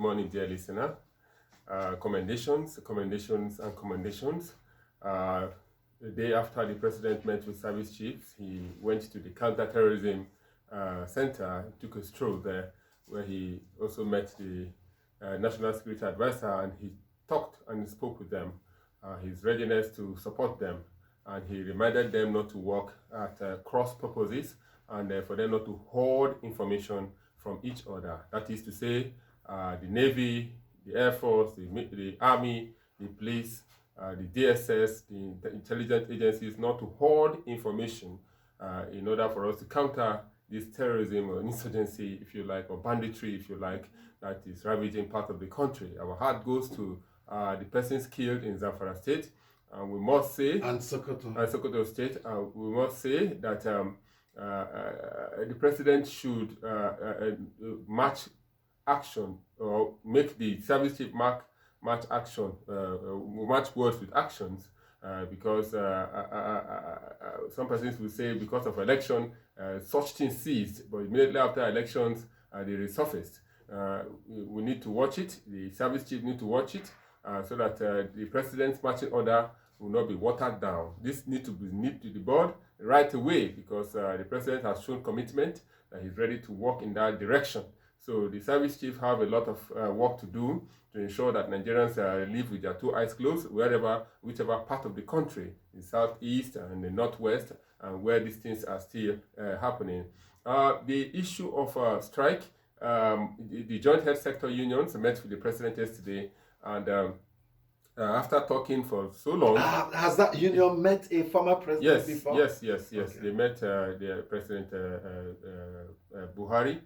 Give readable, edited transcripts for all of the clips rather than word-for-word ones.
morning, dear listener. Commendations. The day after the president met with service chiefs, he went to the counter-terrorism center, took a stroll there, where he also met the National Security Advisor, and he talked and spoke with them, his readiness to support them, and he reminded them not to work at cross purposes, and for them not to hoard information from each other. That is to say, the Navy, the Air Force, the Army, the police, the DSS, the intelligence agencies, not to hoard information in order for us to counter this terrorism or insurgency, if you like, or banditry, if you like, that is ravaging part of the country. Our heart goes to the persons killed in Zamfara State, and we must say, and Sokoto State, we must say that the president should match action, or make the service chief match action, match words with actions, because some persons will say because of election, such things ceased, but immediately after elections, they resurfaced. We need to watch it. The service chief need to watch it, so that the president's marching order will not be watered down. This needs to be nipped to the bud right away, because the president has shown commitment that he's ready to work in that direction. So the service chief have a lot of work to do to ensure that Nigerians live with their two eyes closed, whichever part of the country, the southeast and the northwest, and where these things are still happening. The issue of strike, the joint health sector unions met with the president yesterday, and after talking for so long... has that union met a former president before? Yes. Okay. They met the President Buhari.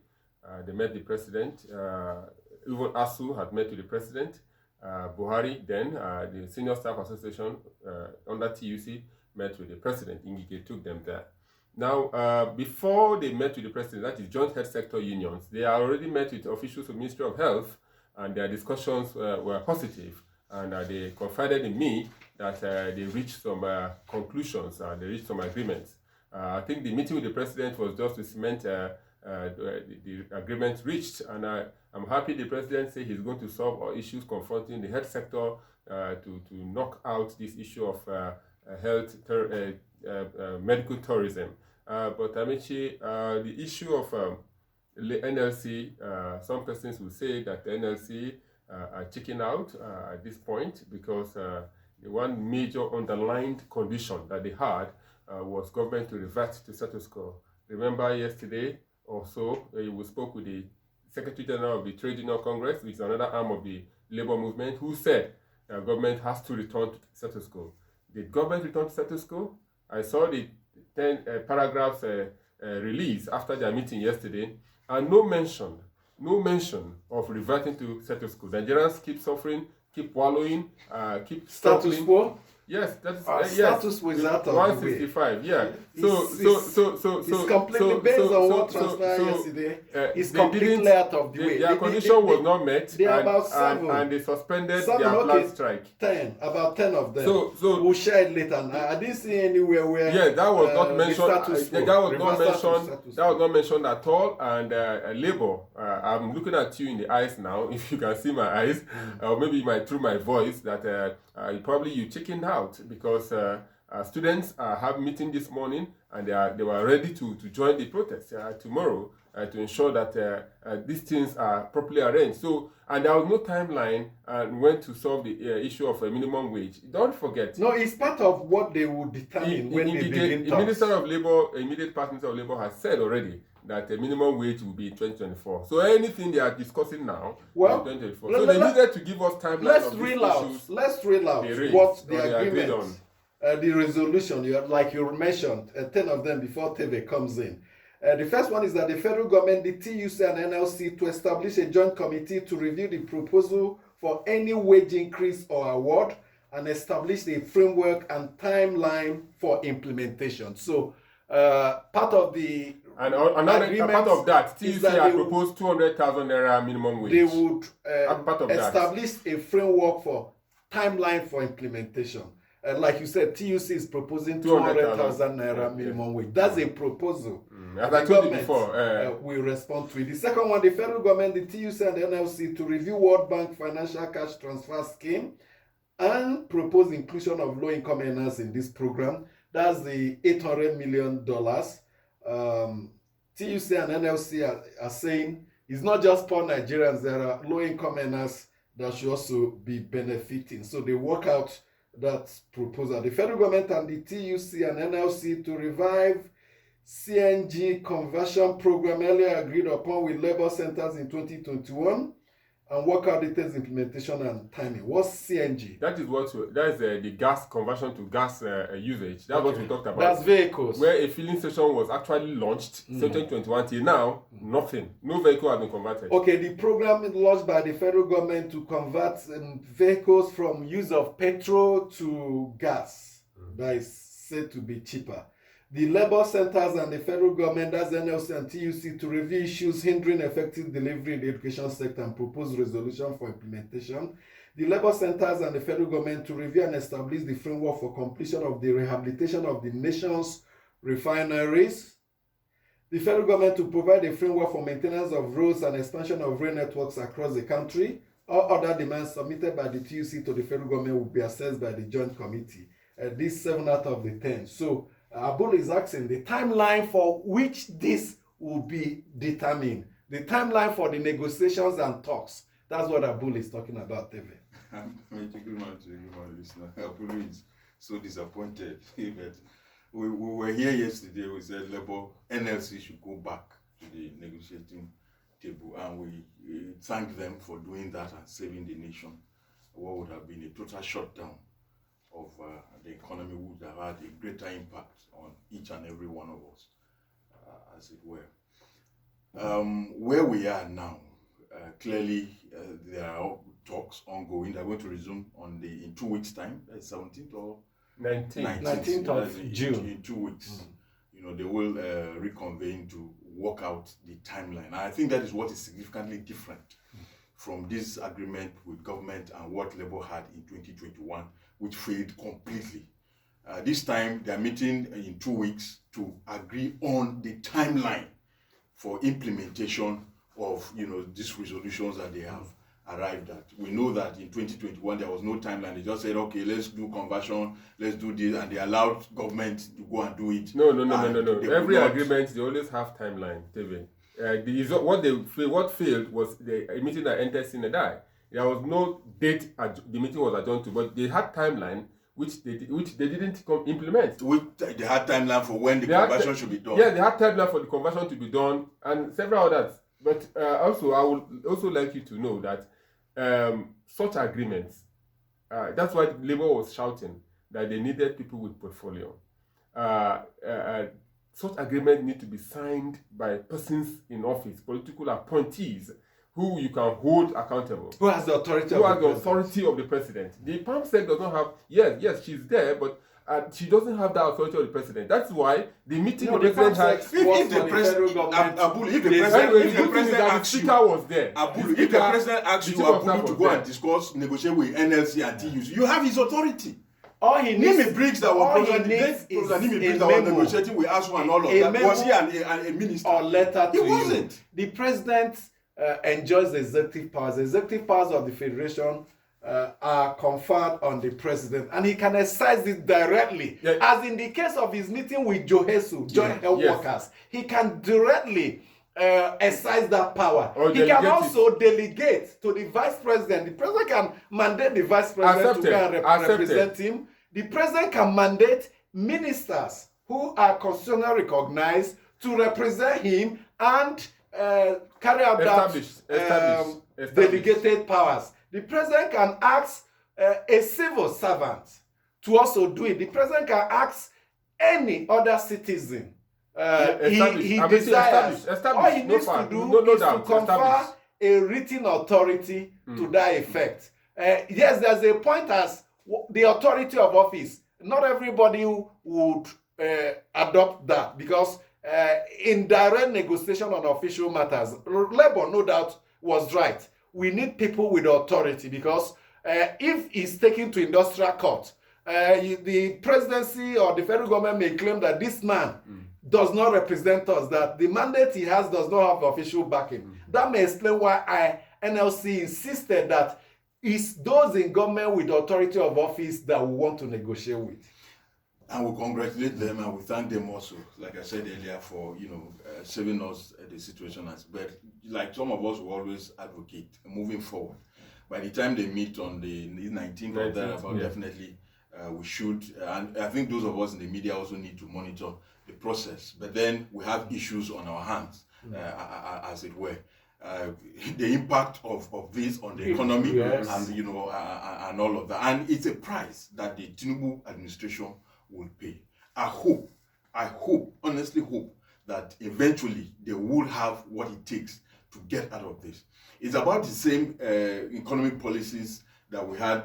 They met the president. Even ASU had met with the president. Buhari, then the Senior Staff Association under TUC met with the president. Ingige took them there. Now, before they met with the president, that is joint health sector unions, they already met with officials of the Ministry of Health, and their discussions were positive. And they confided in me that they reached some conclusions, they reached some agreements. I think the meeting with the president was just to cement the agreement reached, and I'm happy the president said he's going to solve all issues confronting the health sector to knock out this issue of medical tourism. But Amici, the issue of NLC, some persons will say that the NLC are checking out at this point, because the one major underlined condition that they had was government to revert to status quo. Remember yesterday or so, we spoke with the Secretary General of the Trade Union Congress, which is another arm of the labor movement, who said government has to return to status quo. Did government return to status quo? I saw the 10 paragraphs released after their meeting yesterday, and no mention of reverting to status quo. Nigerians keep suffering, keep wallowing, keep status quo. Yes, that's status quo is out of 165. Yeah. It's completely based on what transpired yesterday. It's completely out of the way. Their condition was not met, and they suspended their planned strike. About 10 of them. So we'll share it later. I didn't see anywhere where. Yeah, that was not mentioned. That was not mentioned at all. And Labour, I'm looking at you in the eyes now. If you can see my eyes, or maybe through my voice, that probably you checking out, because students have meeting this morning, and they were ready to join the protest tomorrow to ensure that these things are properly arranged. So, and there was no timeline when to solve the issue of a minimum wage. Don't forget. No, it's part of what they will determine when they begin talks. The Minister of Labour, immediate Past Minister of Labour, has said already that the minimum wage will be in 2024. So anything they are discussing now is 2024. So they needed to give us timeline. Let's reel out what the agreement, the resolution, like you mentioned, 10 of them before Teve comes in. The first one is that the federal government, the TUC and NLC, to establish a joint committee to review the proposal for any wage increase or award, and establish a framework and timeline for implementation. So part of the part of that, TUC had proposed 200,000 naira minimum wage. They would establish a framework for timeline for implementation. like you said, TUC is proposing 200,000 naira minimum wage. That's a proposal. As I told you before, we respond to it. The second one, the federal government, the TUC and the NLC to review World Bank financial cash transfer scheme and propose inclusion of low-income earners in this program. That's the $800 million. TUC and NLC are saying it's not just poor Nigerians, there are low-income earners that should also be benefiting. So they work out that proposal. The federal government and the TUC and NLC to revive CNG conversion program earlier agreed upon with labor centers in 2021 and work out details, implementation and timing. What's CNG? That is the gas conversion to gas usage. That's what we talked about. That's vehicles. Where a filling station was actually launched in 2021 till now, nothing. No vehicle has been converted. Okay, the program is launched by the federal government to convert vehicles from use of petrol to gas. That is said to be cheaper. The labor centers and the federal government, that's NLC and TUC, to review issues hindering effective delivery in the education sector and propose resolution for implementation. The labor centers and the federal government to review and establish the framework for completion of the rehabilitation of the nation's refineries. The federal government to provide a framework for maintenance of roads and expansion of rail networks across the country. All other demands submitted by the TUC to the federal government will be assessed by the joint committee. These 7 out of the 10. So, Abul is asking the timeline for which this will be determined. The timeline for the negotiations and talks. That's what Abul is talking about, Teve. Abul is so disappointed that we were here yesterday. We said Labour NLC should go back to the negotiating table, and we thanked them for doing that and saving the nation. What would have been a total shutdown of the economy would have had a greater impact on each and every one of us, as it were. Where we are now, clearly there are talks ongoing. They're going to resume in 2 weeks' time. That's 17th or 19th of June. In 2 weeks, they will reconvene to work out the timeline. And I think that is what is significantly different from this agreement with government and what Labour had in 2021, which failed completely. This time, they are meeting in 2 weeks to agree on the timeline for implementation of these resolutions that they have arrived at. We know that in 2021 there was no timeline. They just said, okay, let's do conversion, let's do this, and they allowed government to go and do it. No. Every agreement, they always have timeline, TV. What failed was a meeting that entered Sinadai. There was no date the meeting was adjourned to, but they had timeline which they didn't implement. They had timeline for when the conversion should be done. Yeah, they had timeline for the conversion to be done and several others. But also, I would also like you to know that such agreements, that's why Labour was shouting that they needed people with portfolio. Such agreements need to be signed by persons in office, political appointees, who you can hold accountable. Who has the authority of the president. The PAMSEC does not have, yes, she's there, but she doesn't have the authority of the president. That's why the meeting the president had... If the president asks you... was there. If the president asks you to go and discuss, negotiate with NLC and TUC, you have his authority. All he needs, Nimi Briggs that was negotiating with ASU and all of that. Was he a minister? Or letter to he wasn't. The president enjoys the executive powers. The executive powers of the federation are conferred on the president, and he can exercise it directly. Yeah. As in the case of his meeting with Johesu, Joint Health Workers, he can directly exercise that power. He can also delegate to the vice president. The president can mandate the vice president to go and represent him. The president can mandate ministers who are constitutionally recognized to represent him and carry out delegated powers. The president can ask a civil servant to also do it. The president can ask any other citizen he desires. All he needs to do is to confer a written authority to that effect. Yes, there's a point as the authority of office. Not everybody would adopt that because in direct negotiation on official matters, Labour no doubt was right. We need people with authority because if he's taken to industrial court The presidency or the federal government may claim that this man does not represent us, that the mandate he has does not have official backing. That may explain why NLC insisted that it's those in government with authority of office that we want to negotiate with. And we congratulate them and we thank them also, like I said earlier, for saving us the situation. But like some of us will always advocate moving forward. By the time they meet on the 19th or thereabout, definitely we should. And I think those of us in the media also need to monitor the process. But then we have issues on our hands, as it were. The impact of this on the economy and and all of that. And it's a price that the Tinubu administration will pay. I hope, honestly hope that eventually they will have what it takes to get out of this. It's about the same economic policies that we had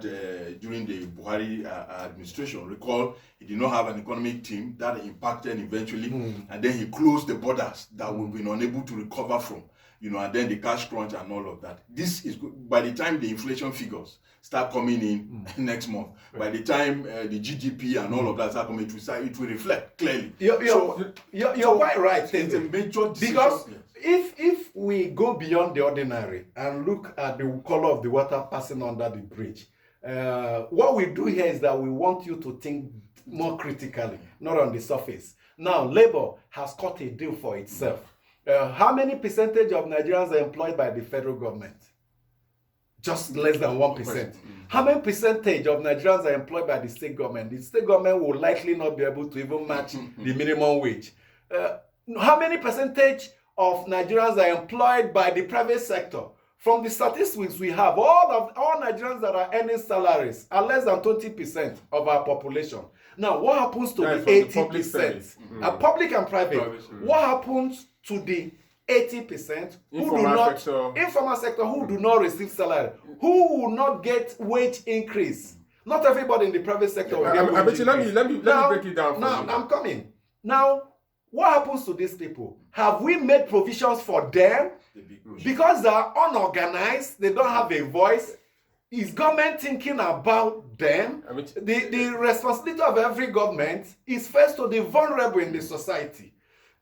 during the Buhari administration. Recall, he did not have an economic team that impacted eventually, and then he closed the borders that we've been unable to recover from. And then the cash crunch and all of that. This is good. By the time the inflation figures start coming in next month, by the time the GDP and all of that start coming through, it will reflect clearly. You're quite right. It's a major decision. Because if we go beyond the ordinary and look at the color of the water passing under the bridge, what we do here is that we want you to think more critically, not on the surface. Now, Labour has cut a deal for itself. How many percentage of Nigerians are employed by the federal government? Just less than 1%. How many percentage of Nigerians are employed by the state government? The state government will likely not be able to even match the minimum wage. How many percentage of Nigerians are employed by the private sector? From the statistics we have, all Nigerians that are earning salaries are less than 20% of our population. Now, what happens to the 80%? Public and private. What happens to the 80% informal sector who do not receive salary, who will not get wage increase? Not everybody in the private sector will get wage increase. Let me break it down for you. Now, I'm coming. Now, what happens to these people? Have we made provisions for them? Because they are unorganized, they don't have a voice. Is government thinking about them? The responsibility of every government is first to the vulnerable in the society.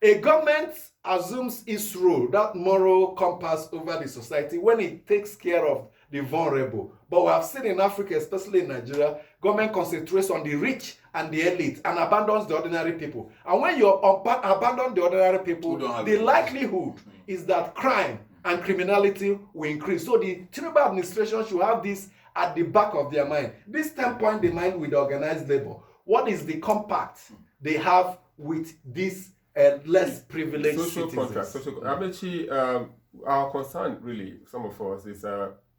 A government assumes its role, that moral compass over the society, when it takes care of the vulnerable. But we have seen in Africa, especially in Nigeria, government concentrates on the rich and the elite and abandons the ordinary people. And when you abandon the ordinary people, the likelihood is that crime and criminality will increase. So the Tinubu administration should have this at the back of their mind. This 10-point demand with organized labor. What is the compact they have with this less privileged citizens? Our concern, really, some of us, is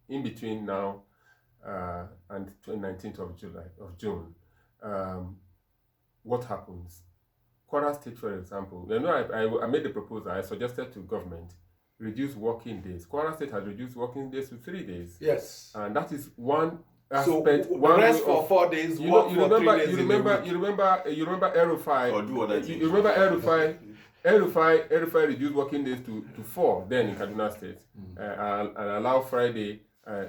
in between now and 19th of June. What happens? Kwara State, for example, I made the proposal. I suggested to government reduce working days. Kwara State has reduced working days to 3 days. Yes, and that is one aspect. So rest for 4 days. You remember El-Rufai. You remember El-Rufai reduced working days to 4 then in Kaduna State, and allow Friday,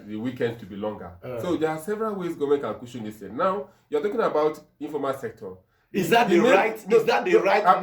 the weekend to be longer. So there are several ways government can cushion this thing. Now you're talking about informal sector. Is that the right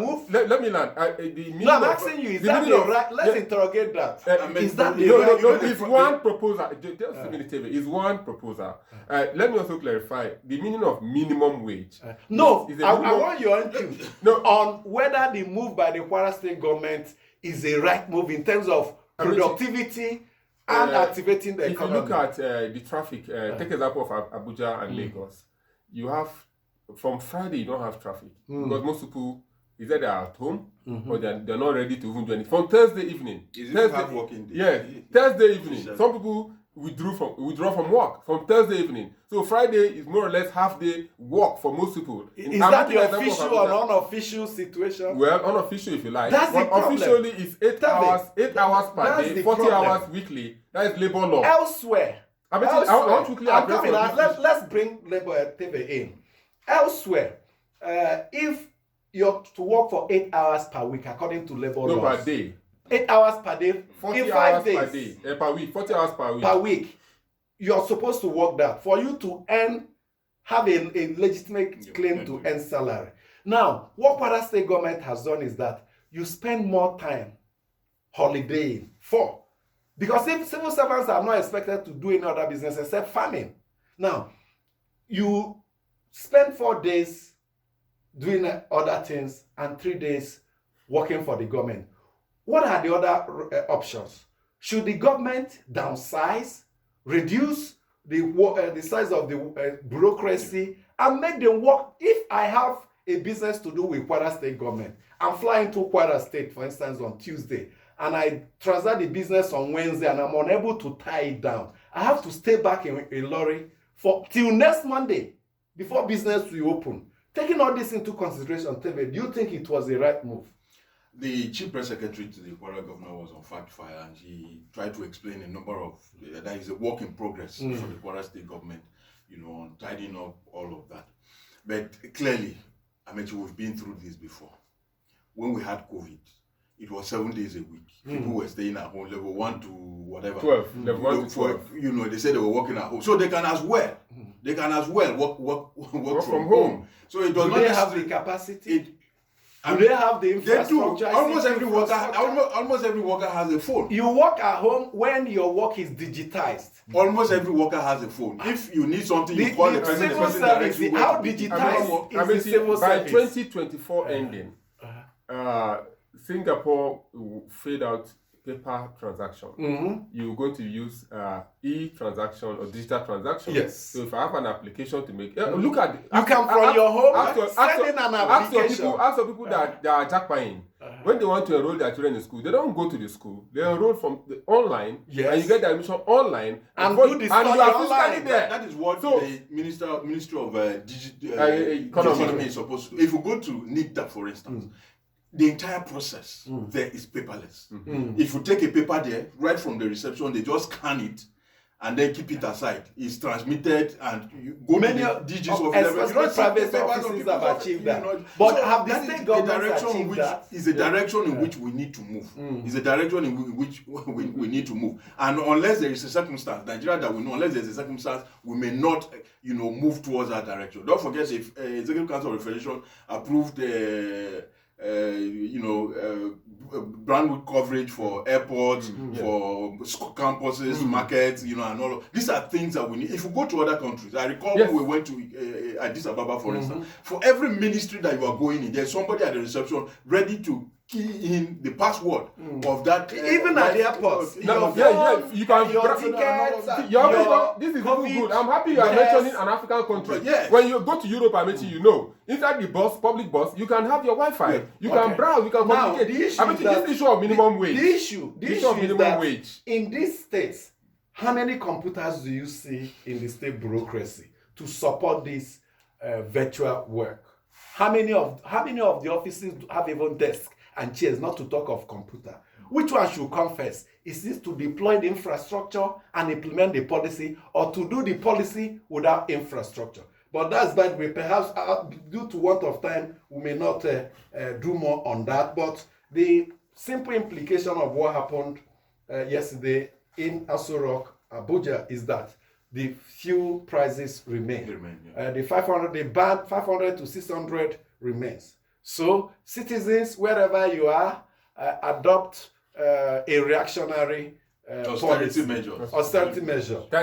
move? Let me land. I'm asking you, is that the right? Let's interrogate that. Is that the right? No, it's one proposal. It's one proposal. Let me also clarify the meaning of minimum wage. I want your input on whether the move by the Kwara State government is a right move in terms of productivity and activating the economy. If you look at the traffic, take example of Abuja and Lagos. You have from Friday, you don't have traffic because most people either they are at home or they're not ready to even do anything. From Thursday evening, Thursday evening, some people withdraw from work from Thursday evening. So Friday is more or less half day work for most people. Is that the official or unofficial situation? Well, unofficial if you like. That's the problem. Officially, it's 8 hours per day, 40 hours weekly. That is labor law. Elsewhere, let's bring labor in. Elsewhere, if you're to work for 8 hours per week, according to labor laws, per day, 8 hours per day, 40 in 5 hours days per day, per week, 40 hours per week. Per week, you're supposed to work that. For you to earn have a legitimate claim to earn salary. Now, what Kwara State government has done is that you spend more time holidaying because if civil servants are not expected to do any other business except farming. Now, you spend 4 days doing other things and 3 days working for the government. What are the other options? Should the government downsize, reduce the size of the bureaucracy, and make them work? If I have a business to do with Kwara State government, I'm flying to Kwara State, for instance, on Tuesday, and I transact the business on Wednesday, and I'm unable to tie it down. I have to stay back in Ilori till next Monday before business will open. Taking all this into consideration, Teve, do you think it was the right move? The chief press secretary to the Kwara governor was on Fact Fire, and he tried to explain a number of that is a work in progress for the Kwara State government, on tidying up all of that. But clearly, we've been through this before. When we had COVID, it was 7 days a week. People were staying at home, level 1 to whatever. 12. Level 1 to 12. They said they were working at home, so they can as well. They can as well work from home. So it does not. Do they have the capacity? Do they have the infrastructure? They do. Almost every worker has a phone. You work at home when your work is digitized. Almost every worker has a phone. If you need something, you call the person. Civil service. How digitized is the civil service? By 2024 ending, Singapore will fade out paper transaction. You're going to use e-transaction or digital transaction. Yes. So if I have an application to make, look at you can from your home send in an application. Ask some people that are jackpying. When they want to enroll their children in school, they don't go to the school. They enroll from the online, and you get the admission online, and do the study online. That is what the Ministry of Economy is supposed to do. If you go to NIDA, for instance, the entire process there is paperless. If you take a paper there, right from the reception, they just scan it and then keep it aside. It's transmitted, and you go many to the digits of level. Private offices have achieved that. But so have the state governments achieved that? Is a direction in which we need to move. Is a direction in which we need to move. And unless there is a circumstance, Nigeria that we know, unless there is a circumstance, we may not, move towards that direction. Don't forget, if Executive Council of Federation approved brandwood coverage for airports, for campuses, markets, and all of these are things that we need. If you go to other countries, I recall when we went to Addis Ababa, for instance, for every ministry that you are going in, there's somebody at the reception ready to key in the password of that. Even at the airports. You can your tickets. This is COVID, good. I'm happy you are mentioning an African country. Yes. When you go to Europe, I mention inside the bus, public bus, you can have your Wi-Fi. You can browse. You can communicate. This issue of minimum wage. The issue of minimum wage. In these states, how many computers do you see in the state bureaucracy to support this virtual work? How many of the offices have even desks and chairs, not to talk of computer? Which one should come first? Is this to deploy the infrastructure and implement the policy, or to do the policy without infrastructure? But that's bad. We perhaps, due to want of time, we may not do more on that. But the simple implication of what happened yesterday in Aso Rock, Abuja, is that the fuel prices remain. The 500 to 600 remains. So citizens, wherever you are, adopt a reactionary austerity measure.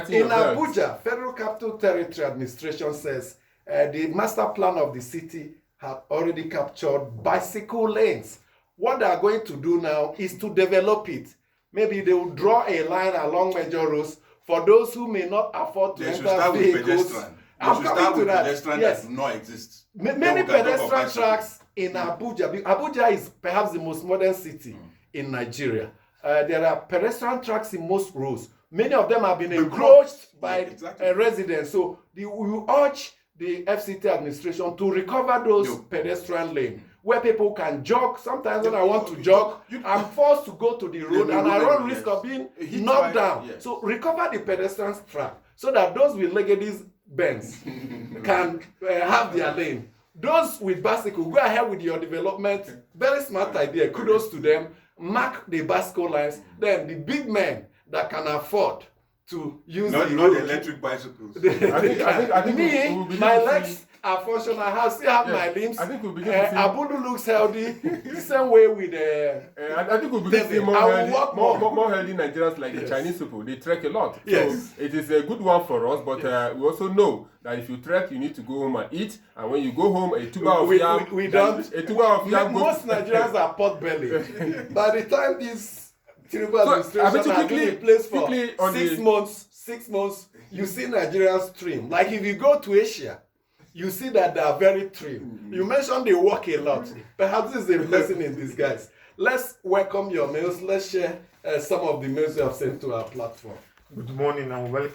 In Abuja, Federal Capital Territory Administration says the master plan of the city had already captured bicycle lanes. What they are going to do now is to develop it. Maybe they will draw a line along major roads for those who may not afford to enter vehicles. I'm coming to that. Pedestrian that do not exist. Many pedestrian tracks in Abuja. Abuja is perhaps the most modern city in Nigeria. There are pedestrian tracks in most roads. Many of them have been encroached by residents. So we urge the FCT administration to recover those pedestrian lanes where people can jog. Sometimes when I want to jog, I'm forced to go to the road and I run risk of being knocked down. So recover the pedestrian track so that those with Legacy's Benz can have their lane. Those with bicycle, go ahead with your development. Very smart idea. Kudos to them. Mark the bicycle lines. Then the big men that can afford to use not road. electric bicycles. I think my legs are functional. I still have my limbs. I think we'll begin to see. Abudu looks healthy. The same way with I think we'll begin to see more healthy Nigerians like the Chinese people. They trek a lot. Yes. So it is a good one for us, but we also know that if you trek, you need to go home and eat. And when you go home, a tuber of yam. Most Nigerians are pot belly. By the time this Tinubu administration has been in place for 6 months, you see Nigerians trim. Like if you go to Asia, you see that they are very trim. You mentioned they work a lot. Perhaps this is a blessing in disguise. Let's welcome your mails. Let's share some of the mails you have sent to our platform. Good morning and welcome.